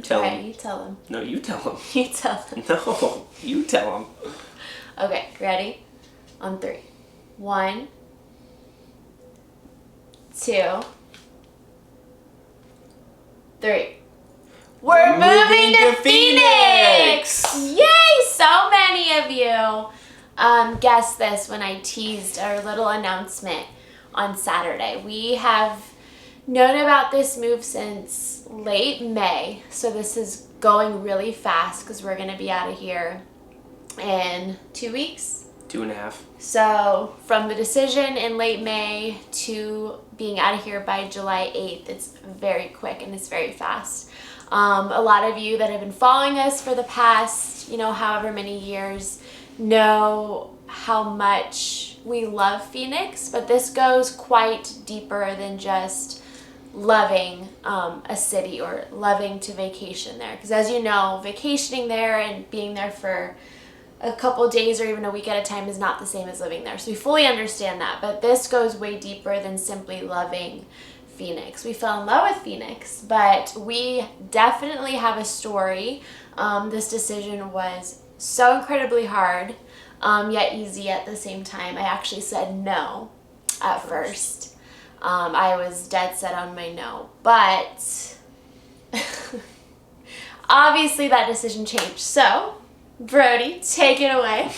tell them. Okay, you tell them. No, you tell them. You tell them. No, you tell them. Okay, ready? On 3. 1, 2, 3. We're moving to Phoenix! Yay! So many of you guessed this when I teased our little announcement on Saturday. We have known about this move since late May, so this is going really fast because we're going to be out of here in 2 weeks. 2.5. So from the decision in late May to being out of here by July 8th, it's very quick and it's very fast. A lot of you that have been following us for the past, however many years know how much we love Phoenix, but this goes quite deeper than just loving a city or loving to vacation there. Because as you know, vacationing there and being there for a couple days or even a week at a time is not the same as living there. So we fully understand that, but this goes way deeper than simply loving Phoenix. We fell in love with Phoenix, but we definitely have a story. This decision was so incredibly hard, yet easy at the same time. I actually said no at first. I was dead set on my no, but obviously that decision changed. So, Brody, take it away.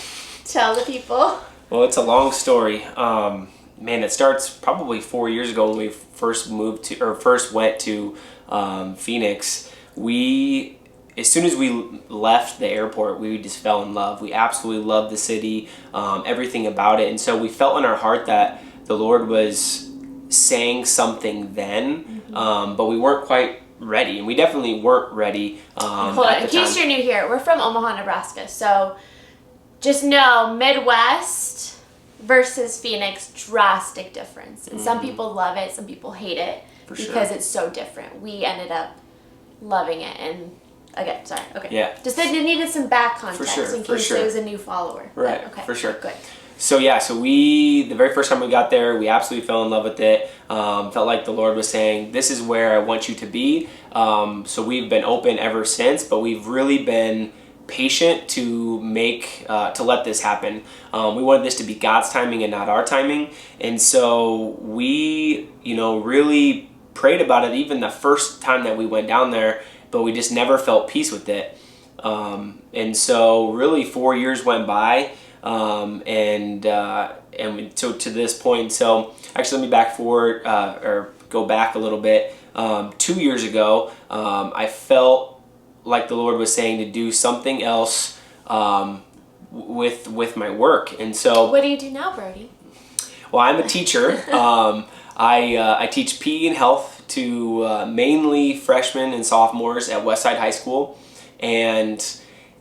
Tell the people. Well, it's a long story. Man, it starts probably 4 years ago when we first went to Phoenix. As soon as we left the airport, we just fell in love. We absolutely loved the city, everything about it. And so we felt in our heart that the Lord was saying something then, but we weren't quite ready. And we definitely weren't ready. Hold on, in case you're new here, we're from Omaha, Nebraska. So just know, Midwest versus Phoenix, drastic difference. And some people love it, some people hate it because it's so different. We ended up loving it. And again, sorry. Okay. Yeah. Just needed some back context in case there was a new follower. Right. Okay. For sure. Good. So the very first time we got there, we absolutely fell in love with it. Felt like the Lord was saying, this is where I want you to be. So we've been open ever since, but we've really been patient to let this happen. We wanted this to be God's timing and not our timing. And so we, really prayed about it even the first time that we went down there, but we just never felt peace with it. And so really 4 years went by. So to this point, so actually let me go back a little bit. 2 years ago, I felt like the Lord was saying to do something else with my work. And so what do you do now, Brody? Well, I'm a teacher. I teach PE and health to mainly freshmen and sophomores at Westside High School, and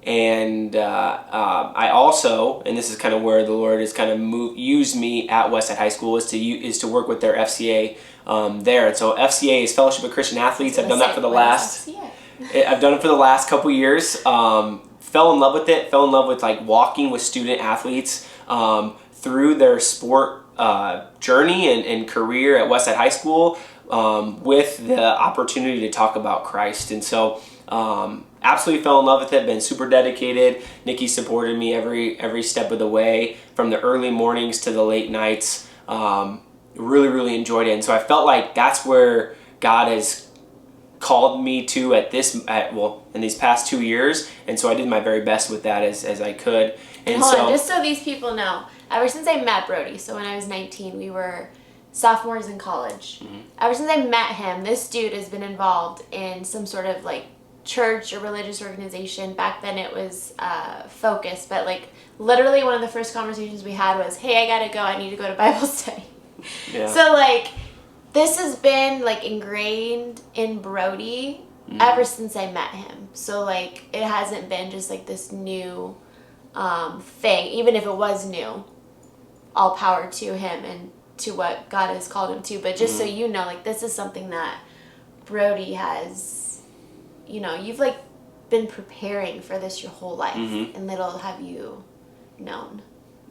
I also, and this is kind of where the Lord has kind of used me at Westside High School, is to work with their FCA there. And so FCA is Fellowship of Christian Athletes. I've done that for the last. I've done it for the last couple years. Fell in love with it. Fell in love with like walking with student athletes through their sport journey and career at Westside High School with the opportunity to talk about Christ. And so absolutely fell in love with it. Been super dedicated. Nikki supported me every step of the way, from the early mornings to the late nights. Really, really enjoyed it. And so I felt like that's where God has called me to in these past 2 years, and so I did my very best with that as I could. And hold on, just so these people know, ever since I met Brody, so when I was 19, we were sophomores in college. Ever since I met him, this dude has been involved in some sort of like church or religious organization. Back then it was Focus, but like literally one of the first conversations we had was, hey, I gotta go, I need to go to Bible study. Yeah. So like this has been like ingrained in Brody ever since I met him. So like it hasn't been just like this new thing. Even if it was new, all power to him and to what God has called him to. But just so you know, like this is something that Brody has, you've like been preparing for this your whole life, and little have you known.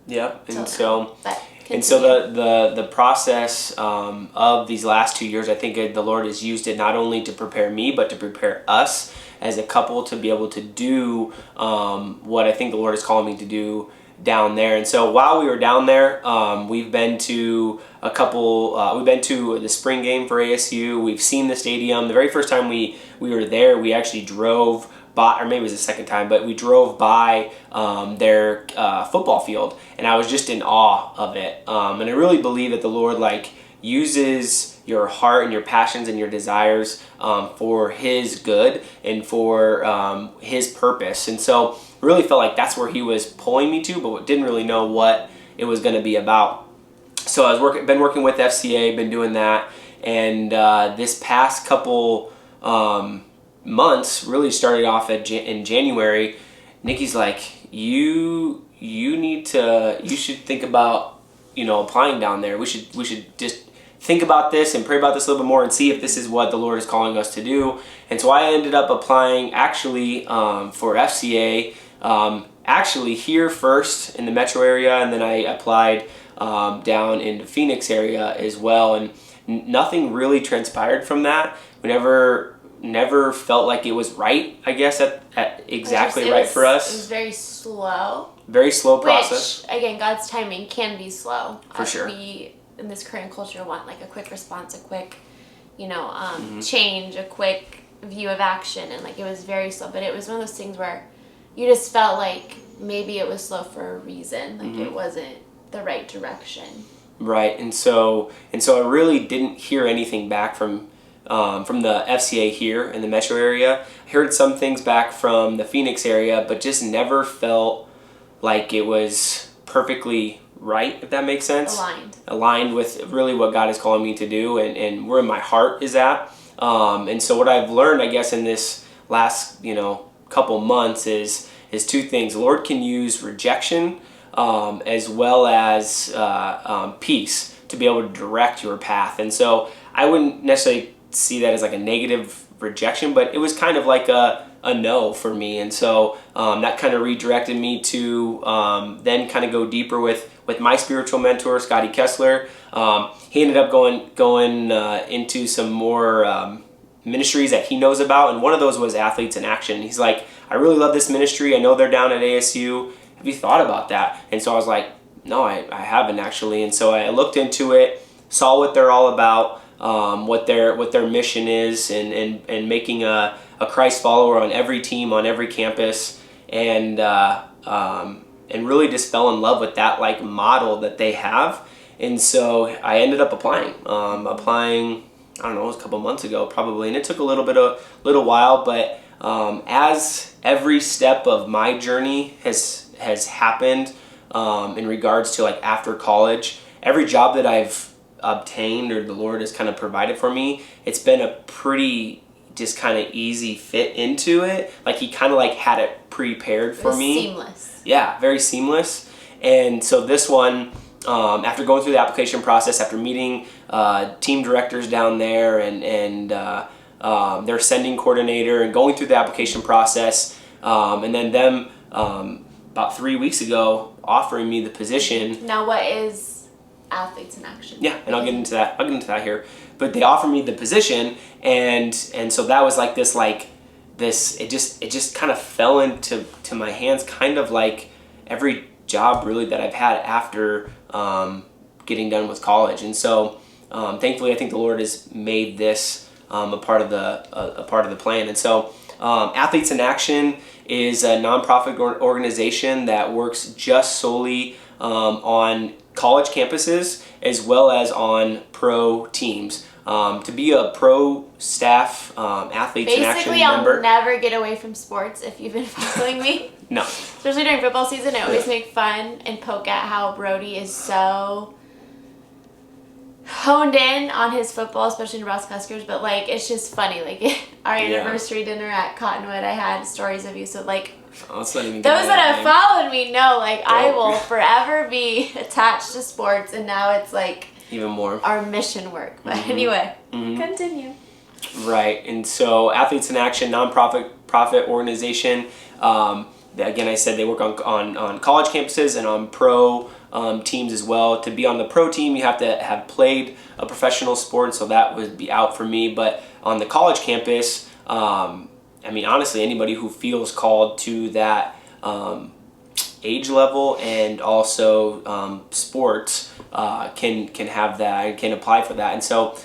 Yep. And so the process of these last 2 years, I think the Lord has used it not only to prepare me, but to prepare us as a couple to be able to do what I think the Lord is calling me to do down there. And so while we were down there, we've been to a couple, we've been to the spring game for ASU. We've seen the stadium. The very first time we were there, we actually drove by, or maybe it was the second time, but we drove by their football field, and I was just in awe of it. And I really believe that the Lord uses your heart and your passions and your desires for His good and for His purpose. And so really felt like that's where He was pulling me to, but didn't really know what it was going to be about. So I was been working with FCA, been doing that, and this past couple months really started off in January. Nikki's like, you should think about applying down there. We should just think about this and pray about this a little bit more and see if this is what the Lord is calling us to do. And so I ended up applying actually for FCA actually here first in the metro area, and then I applied down in the Phoenix area as well, and nothing really transpired from that. We never felt like it was right, I guess, at exactly right for us. It was very slow. Very slow process. Which, again, God's timing can be slow. For sure. We, in this current culture, want a quick response, a quick, change, a quick view of action, and it was very slow. But it was one of those things where you just felt like maybe it was slow for a reason, it wasn't the right direction. Right, and so I really didn't hear anything back from the FCA here in the metro area. I heard some things back from the Phoenix area, but just never felt like it was perfectly right, if that makes sense. Aligned with really what God is calling me to do and where my heart is at. And so what I've learned, I guess, in this last couple months is two things. The Lord can use rejection as well as peace to be able to direct your path. And so I wouldn't necessarily see that as a negative rejection, but it was kind of like a no for me. And so that kind of redirected me to then kind of go deeper with my spiritual mentor, Scotty Kessler. He ended up going into some more ministries that he knows about, and one of those was Athletes in Action. He's like, I really love this ministry. I know they're down at ASU. Have you thought about that? And so I was like, no, I haven't actually. And so I looked into it, saw what they're all about, what their mission is, and making a Christ follower on every team, on every campus, and really just fell in love with that model that they have. And so I ended up applying. I don't know, it was a couple months ago probably, and it took a little while, but as every step of my journey has happened in regards to after college, every job that I've obtained or the Lord has kind of provided for me, it's been a pretty just kind of easy fit into it. He kind of had it prepared for me. Seamless. Yeah, very seamless. And so this one, after going through the application process, after meeting team directors down there and their sending coordinator, and going through the application process, and then them about 3 weeks ago offering me the position. Now, what is Athletes in Action? Yeah, and I'll get into that here. But they offered me the position, and so that was this. It just kind of fell into my hands, kind of like every job really that I've had after getting done with college. And so thankfully, I think the Lord has made this a part of the plan. And so Athletes in Action is a nonprofit organization that works just solely on college campuses as well as on pro teams. To be a pro staff Athletes in Action member. Basically, I'll never get away from sports if you've been following me. No. Especially during football season, I always make fun and poke at how Brody is so honed in on his football, especially Nebraska Huskers, but it's just funny. Our anniversary dinner at Cottonwood, I had stories of you, so those that have followed me know I will forever be attached to sports, and now it's even more our mission work. But anyway, continue. Right, and so Athletes in Action, nonprofit organization. Again, I said they work on college campuses and on pro teams as well. To be on the pro team, you have to have played a professional sport, so that would be out for me. But on the college campus, mean, honestly, anybody who feels called to that age level and also sports can have that and can apply for that. And so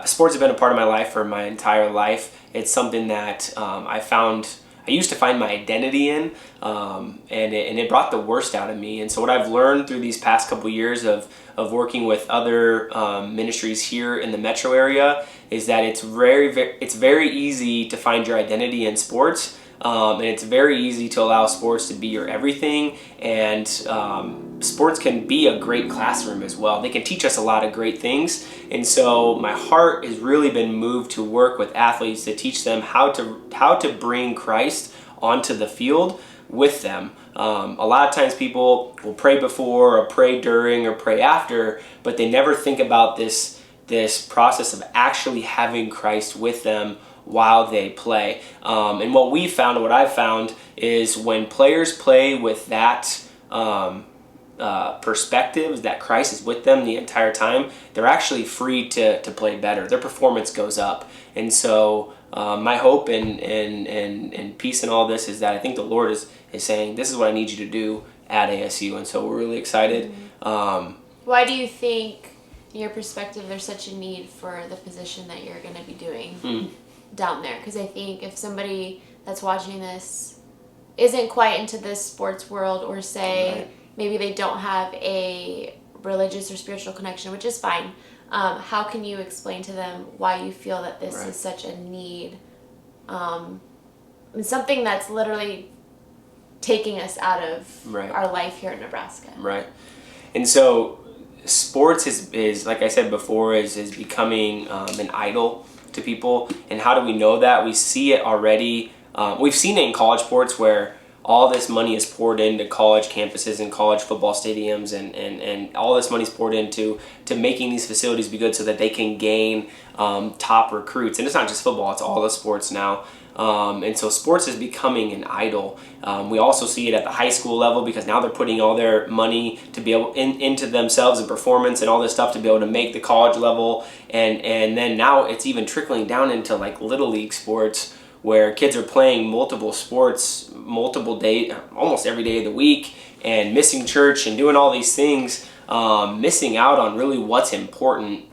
sports have been a part of my life for my entire life. It's something that I used to find my identity in, and it brought the worst out of me. And so what I've learned through these past couple years of working with other ministries here in the metro area is that it's very easy to find your identity in sports, and it's very easy to allow sports to be your everything. And sports can be a great classroom as well. They can teach us a lot of great things. And so my heart has really been moved to work with athletes to teach them how to bring Christ onto the field with them. A lot of times people will pray before or pray during or pray after, but they never think about this process of actually having Christ with them while they play. And what I've found is when players play with that perspective that Christ is with them the entire time, they're actually free to play better. Their performance goes up. And so my hope and peace in all this is that I think the Lord is saying, this is what I need you to do at ASU. And so we're really excited. Why do you think, in your perspective, there's such a need for the position that you're going to be doing down there? Because I think if somebody that's watching this isn't quite into this sports world, or say maybe they don't have a religious or spiritual connection, which is fine, how can you explain to them why you feel that this is such a need? Something that's literally taking us out of our life here in Nebraska. Right. And so sports is like I said before, is becoming an idol to people. And how do we know that? We see it already. We've seen it in college sports where all this money is poured into college campuses and college football stadiums, and all this money is poured into making these facilities be good so that they can gain top recruits. And it's not just football, it's all the sports now. And so sports is becoming an idol. We also see it at the high school level, because now they're putting all their money to be able into themselves and performance and all this stuff to be able to make the college level. And then now it's even trickling down into like little league sports, where kids are playing multiple sports, multiple days, almost every day of the week, and missing church and doing all these things, missing out on really what's important.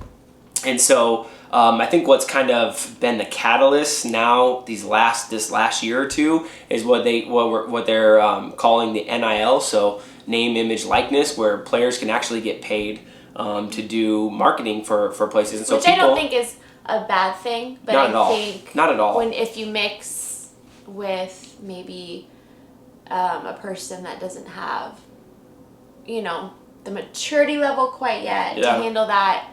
And so I think what's kind of been the catalyst now this last year or two is what they're calling the NIL, so name, image, likeness, where players can actually get paid to do marketing for places. And so I don't think is a bad thing, but I think not at all. If you mix with maybe a person that doesn't have, the maturity level quite yet to handle that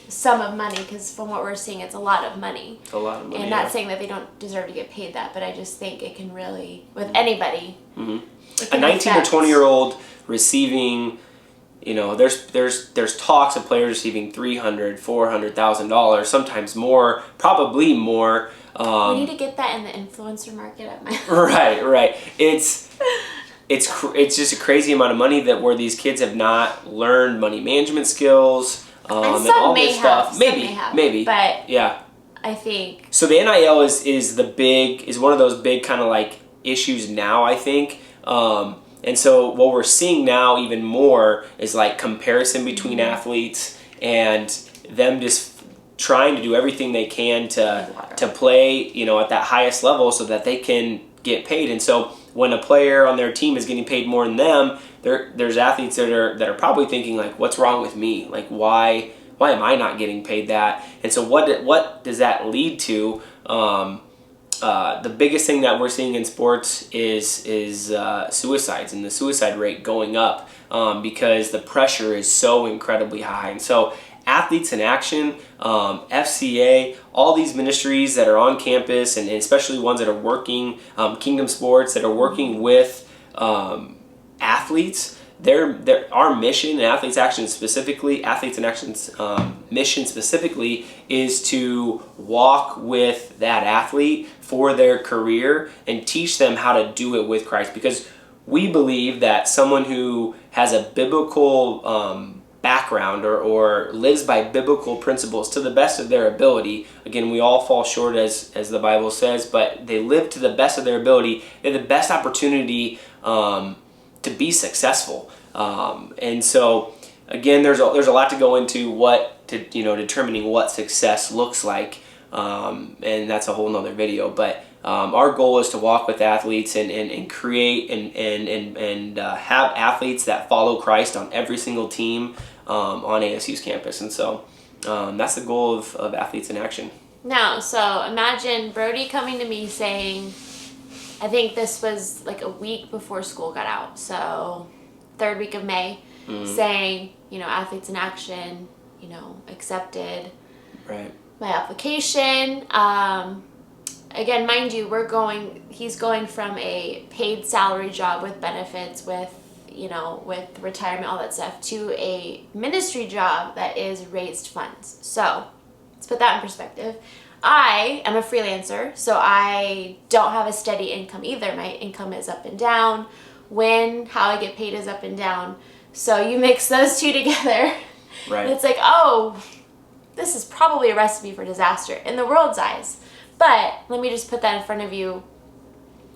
sum of money, because from what we're seeing, it's a lot of money. It's a lot of money. And not saying that they don't deserve to get paid that, but I just think it can really, with anybody, a 19 or 20-year-old receiving, there's talks of players receiving $300,000, $400,000, sometimes more, probably more. We need to get that in the influencer market at my Right. It's just a crazy amount of money where these kids have not learned money management skills. And and all this stuff. Maybe. But yeah, I think so. The NIL is one of those big kind of like issues now, I think. And so what we're seeing now even more is like comparison between athletes, and them just trying to do everything they can to play, at that highest level so that they can get paid. And so when a player on their team is getting paid more than them, there's athletes that are probably thinking like, what's wrong with me? Like, why am I not getting paid that? And so what does that lead to? The biggest thing that we're seeing in sports is suicides, and the suicide rate going up because the pressure is so incredibly high. And so Athletes in Action, FCA, all these ministries that are on campus, and especially ones that are working, Kingdom Sports, that are working with athletes, our mission, and Athletes in Action's mission specifically, is to walk with that athlete for their career and teach them how to do it with Christ, because we believe that someone who has a biblical background or lives by biblical principles to the best of their ability. Again, we all fall short as the Bible says, but they live to the best of their ability. They have the best opportunity to be successful. And so again, there's a lot to go into determining what success looks like. And that's a whole nother video, but our goal is to walk with athletes and create and have athletes that follow Christ on every single team on ASU's campus. And so that's the goal of Athletes in Action. Now, so imagine Brody coming to me saying, I think this was like a week before school got out, so third week of May, saying, Athletes in Action, accepted my application. Again, mind you, he's going from a paid salary job with benefits, with retirement, all that stuff, to a ministry job that is raised funds. So let's put that in perspective. I am a freelancer, so I don't have a steady income either. My income is up and down. How I get paid is up and down. So you mix those two together, right? And it's like, oh, this is probably a recipe for disaster in the world's eyes. But let me just put that in front of you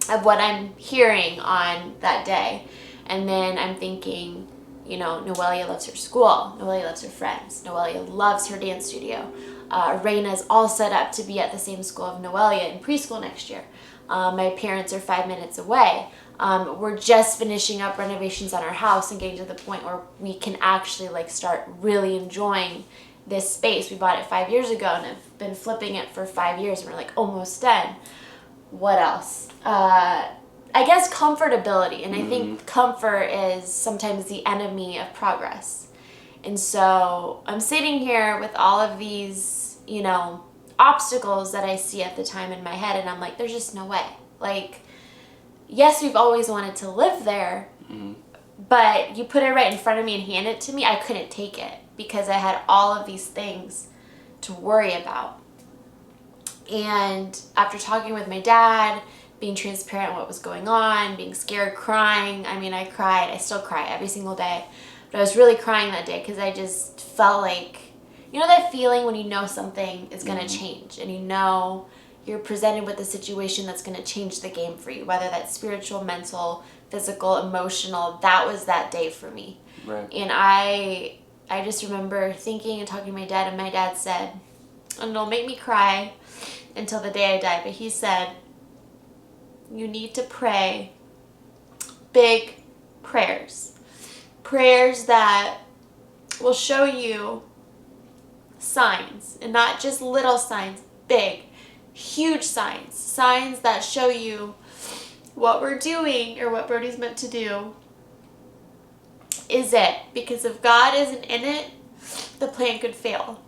of what I'm hearing on that day. And then I'm thinking, Noelia loves her school. Noelia loves her friends. Noelia loves her dance studio. Raina's all set up to be at the same school of Noelia in preschool next year. My parents are 5 minutes away. We're just finishing up renovations on our house and getting to the point where we can actually start really enjoying this space. We bought it 5 years ago and have been flipping it for 5 years, and we're almost done. What else? I guess comfortability, and I think comfort is sometimes the enemy of progress. And so I'm sitting here with all of these, obstacles that I see at the time in my head, and I'm like, there's just no way. Yes, we've always wanted to live there, but you put it right in front of me and hand it to me, I couldn't take it because I had all of these things to worry about. And after talking with my dad, being transparent on what was going on, being scared, crying. I cried. I still cry every single day. But I was really crying that day because I just felt like, that feeling when you know something is going to change, and you're presented with a situation that's going to change the game for you, whether that's spiritual, mental, physical, emotional. That was that day for me. Right. And I just remember thinking and talking to my dad, and my dad said, and it'll make me cry until the day I die, but he said, you need to pray big prayers that will show you signs, and not just little signs, big, huge signs that show you what we're doing or what Brody's meant to do is it. Because if God isn't in it, the plan could fail.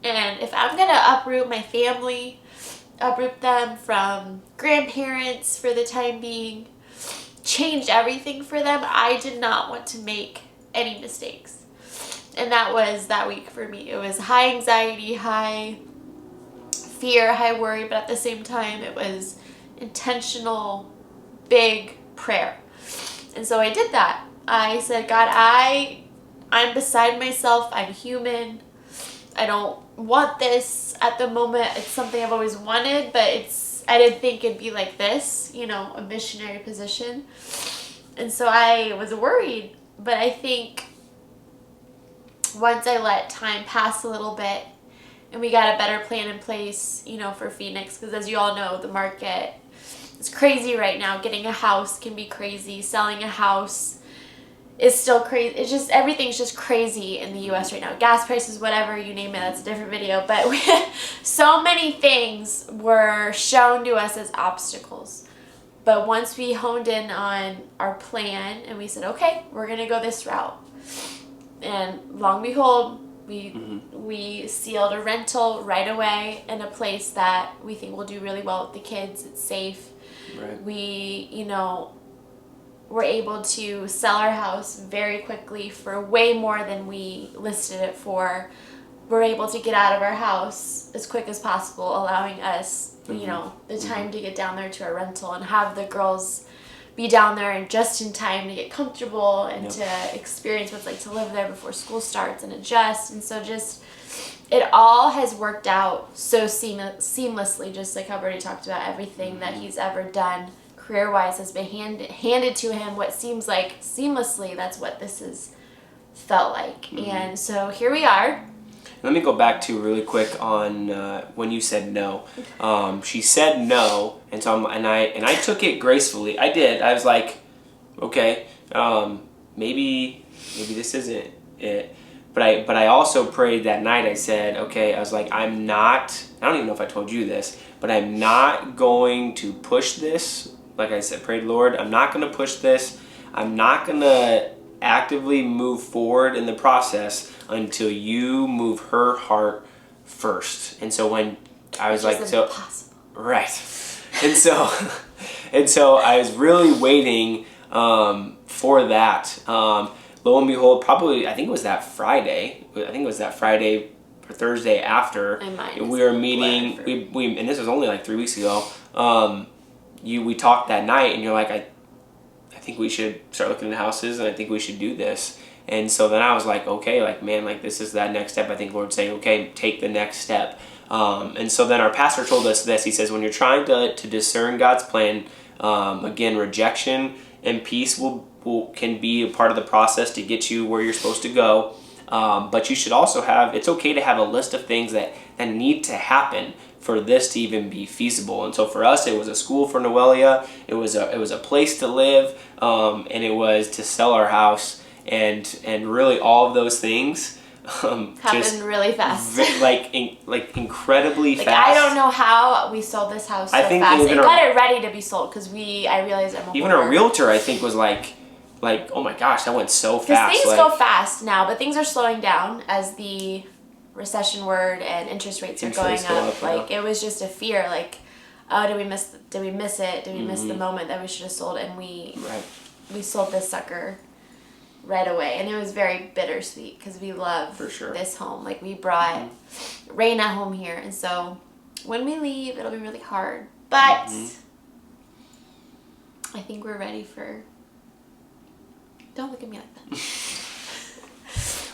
And if I'm going to uproot my family, uproot them from grandparents for the time being, change everything for them, I did not want to make any mistakes. And that was that week for me. It was high anxiety, high fear, high worry, but at the same time it was intentional, big prayer. And so I did that. I said, God, I'm beside myself. I'm human. I don't want this at the moment. It's something I've always wanted, but I didn't think it'd be like this, a missionary position. And so I was worried, but I think once I let time pass a little bit and we got a better plan in place, for Phoenix, because as you all know, the market is crazy right now. Getting a house can be crazy. Selling a house is still crazy. It's just, everything's just crazy in the U.S. right now. Gas prices, whatever, you name it, that's a different video. But so many things were shown to us as obstacles. But once we honed in on our plan and we said, okay, we're going to go this route. And long behold, we sealed a rental right away in a place that we think will do really well with the kids. It's safe. Right. We, were able to sell our house very quickly for way more than we listed it for. We're able to get out of our house as quick as possible, allowing us, the time to get down there to our rental and have the girls be down there and just in time to get comfortable and to experience what it's like to live there before school starts and adjust. And so just, it all has worked out so seamlessly, just like how Brody talked about. Everything that he's ever done career-wise has been handed to him. What seems like seamlessly, that's what this has felt like. And so here we are. Let me go back to really quick on when you said no. She said no, and so I took it gracefully. I did. I was like, okay, maybe this isn't it. But I also prayed that night. I said, okay, I was like, I don't even know if I told you this, but I'm not going to push this. Like I said, prayed, Lord, I'm not going to push this. I'm not going to actively move forward in the process until you move her heart first. And so when I was like, so impossible. Right. And so I was really waiting for that. Lo and behold, probably I think it was that Friday. Or Thursday after we were meeting. We and this was only like 3 weeks ago. We talked that night, and you're like, I think we should start looking at houses, and I think we should do this. And so then I was like, okay, like, man, like, this is that next step. I think Lord's saying, okay, take the next step. And so then our pastor told us this. He says, when you're trying to discern God's plan, again, rejection and peace can be a part of the process to get you where you're supposed to go. But you should also it's okay to have a list of things that need to happen for this to even be feasible. And so for us, it was a school for Noelia, it was a place to live, and it was to sell our house, and really all of those things happened really fast. Incredibly fast. I don't know how we sold this house so fast. It got it ready to be sold because I realized I'm a even our realtor, I think, was like, oh my gosh, that went so fast. Because things go fast now, but things are slowing down as the recession word and interest rates are going up. It was just a fear, like, oh, did we miss it? Did we miss the moment that we should have sold? And we sold this sucker right away, and it was very bittersweet because we love this home. Like, we brought Raina home here, and so when we leave, it'll be really hard. But I think we're ready for. Don't look at me like that.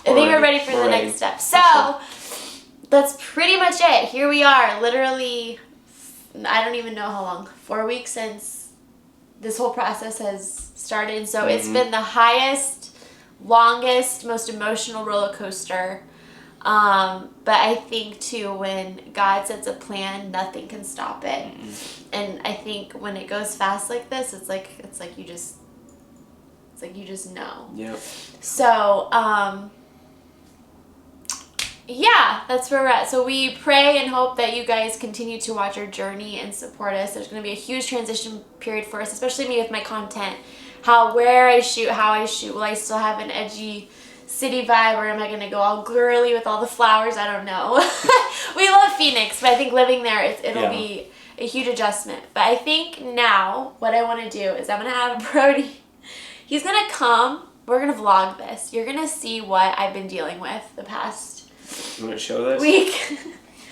I think we're ready for the next step. So that's pretty much it. Here we are, literally, I don't even know how long, 4 weeks since this whole process has started. So it's been the highest, longest, most emotional roller coaster. But I think too, when God sets a plan, nothing can stop it. And I think when it goes fast like this, it's like you just know. Yep. So, yeah, that's where we're at. So we pray and hope that you guys continue to watch our journey and support us. There's going to be a huge transition period for us, especially me with my content. Where I shoot, how I shoot. Will I still have an edgy city vibe, or am I going to go all girly with all the flowers? I don't know. We love Phoenix, but I think living there, it'll be a huge adjustment. But I think now what I want to do is I'm going to have Brody. He's going to come. We're going to vlog this. You're going to see what I've been dealing with the past You want to show this? week.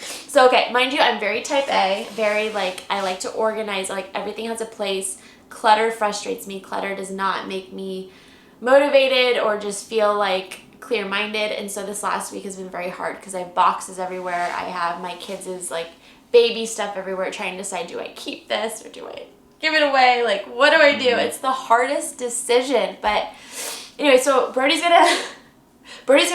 So, okay, mind you, I'm very type A. Very, I like to organize. Everything has a place. Clutter frustrates me. Clutter does not make me motivated or just feel, clear-minded. And so this last week has been very hard because I have boxes everywhere. I have my kids' baby stuff everywhere, trying to decide, do I keep this or do I give it away? What do I do? It's the hardest decision. But anyway, so Brody's gonna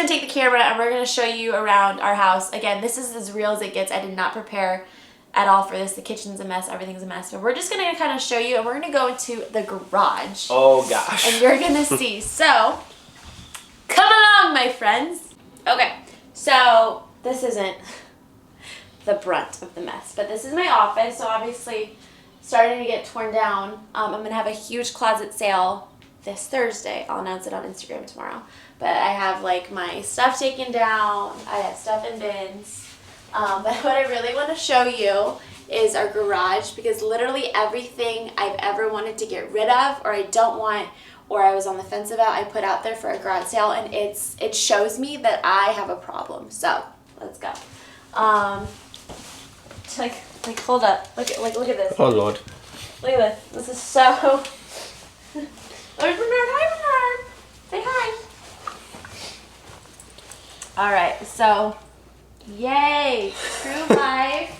take the camera and we're gonna show you around our house. Again, this is as real as it gets. I did not prepare at all for this. The kitchen's a mess, everything's a mess. But we're just gonna kind of show you, and we're gonna go into the garage. Oh gosh. And you're gonna see. So come along, my friends. Okay, so this isn't the brunt of the mess, but this is my office. So obviously starting to get torn down. I'm going to have a huge closet sale this Thursday. I'll announce it on Instagram tomorrow. But I have my stuff taken down. I have stuff in bins. But what I really want to show you is our garage, because literally everything I've ever wanted to get rid of, or I don't want, or I was on the fence about, I put out there for a garage sale, and it shows me that I have a problem. So let's go. Hold up. Look at this. Oh Lord. Look at this. This is so There's Bernard. Hi, Bernard. Say hi. All right, so yay, true life.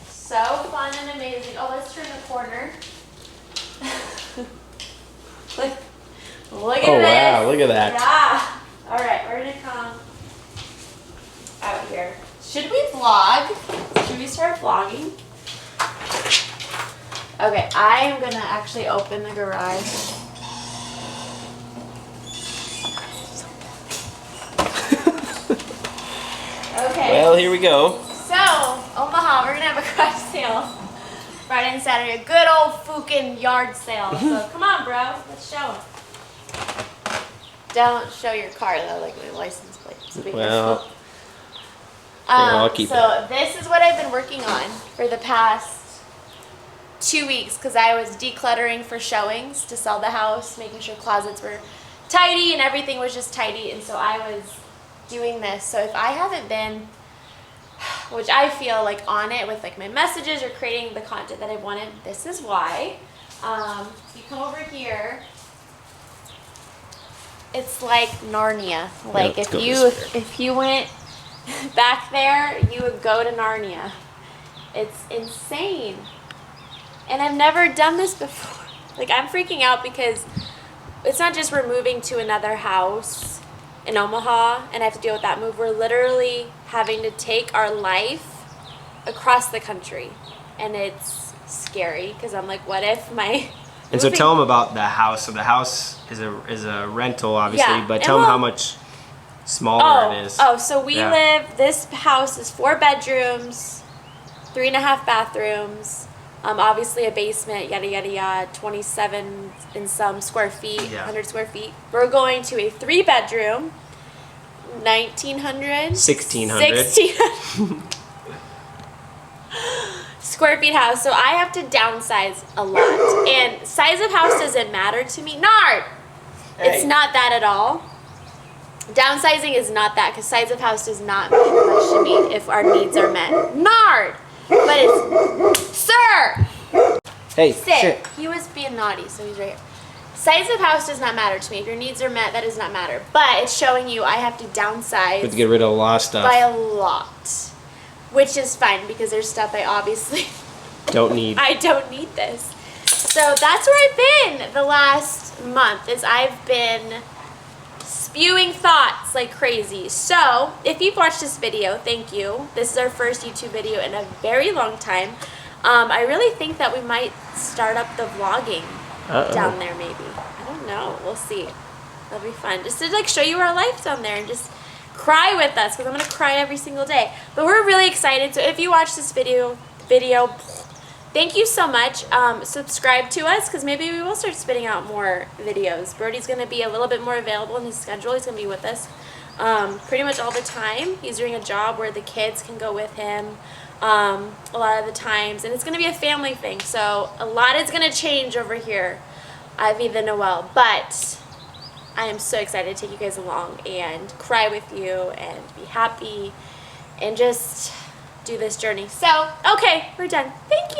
So fun and amazing. Oh, let's turn the corner. Look at this. Oh, wow, look at that. Yeah. All right, we're gonna come out here. Should we vlog? Should we start vlogging? Okay, I am gonna actually open the garage. Okay. Well, here we go. So, Omaha, we're gonna have a garage sale Friday and Saturday. A good old fucking yard sale. So come on, bro. Let's show them. Don't show your car though, like my license plate. Well, I'll keep so this is what I've been working on for the past 2 weeks because I was decluttering for showings to sell the house, making sure closets were tidy and everything was just tidy. And so I was doing this. So if I haven't been, which I feel like on it with like my messages or creating the content that I wanted, this is why. You come over here, it's like Narnia. Like if you went back there, you would go to Narnia. It's insane. And I've never done this before. Like I'm freaking out because it's not just we're moving to another house in Omaha and I have to deal with that move. We're literally having to take our life across the country. And it's scary because I'm like, what if my... And so tell them about the house. So the house is a rental, obviously, Yeah. but tell them how much smaller it is. So we live, this house is 4 bedrooms, 3.5 bathrooms, obviously a basement, yada, yada, yada, 27 and some square feet, 100 square feet. We're going to a 3-bedroom, 1,900? 1,600. Square feet house. So I have to downsize a lot. And size of house doesn't matter to me. Nard! Hey. It's not that at all. Downsizing is not that because size of house does not mean much to me if our needs are met. Nard! But it's... Sir! Hey, Sit. shit. He was being naughty, so he's right here. Size of house does not matter to me. If your needs are met, that does not matter. But it's showing you I have to downsize. You have to get rid of a lot of stuff. By a lot. Which is fine because there's stuff I obviously don't need. I don't need this. So that's where I've been the last month is I've been spewing thoughts like crazy. So if you've watched this video, thank you. This is our first YouTube video in a very long time. I really think that we might start up the vlogging down there maybe. I don't know. We'll see. That'll be fun. Just to like show you our life down there and just cry with us because I'm going to cry every single day. But we're really excited. So if you watch this video, thank you so much. Subscribe to us because maybe we will start spitting out more videos. Brody's going to be a little bit more available in his schedule. He's going to be with us pretty much all the time. He's doing a job where the kids can go with him a lot of the times. And it's going to be a family thing. So a lot is going to change over here. Ivy the Noel. But I am so excited to take you guys along and cry with you and be happy and just do this journey. So, okay, we're done. Thank you.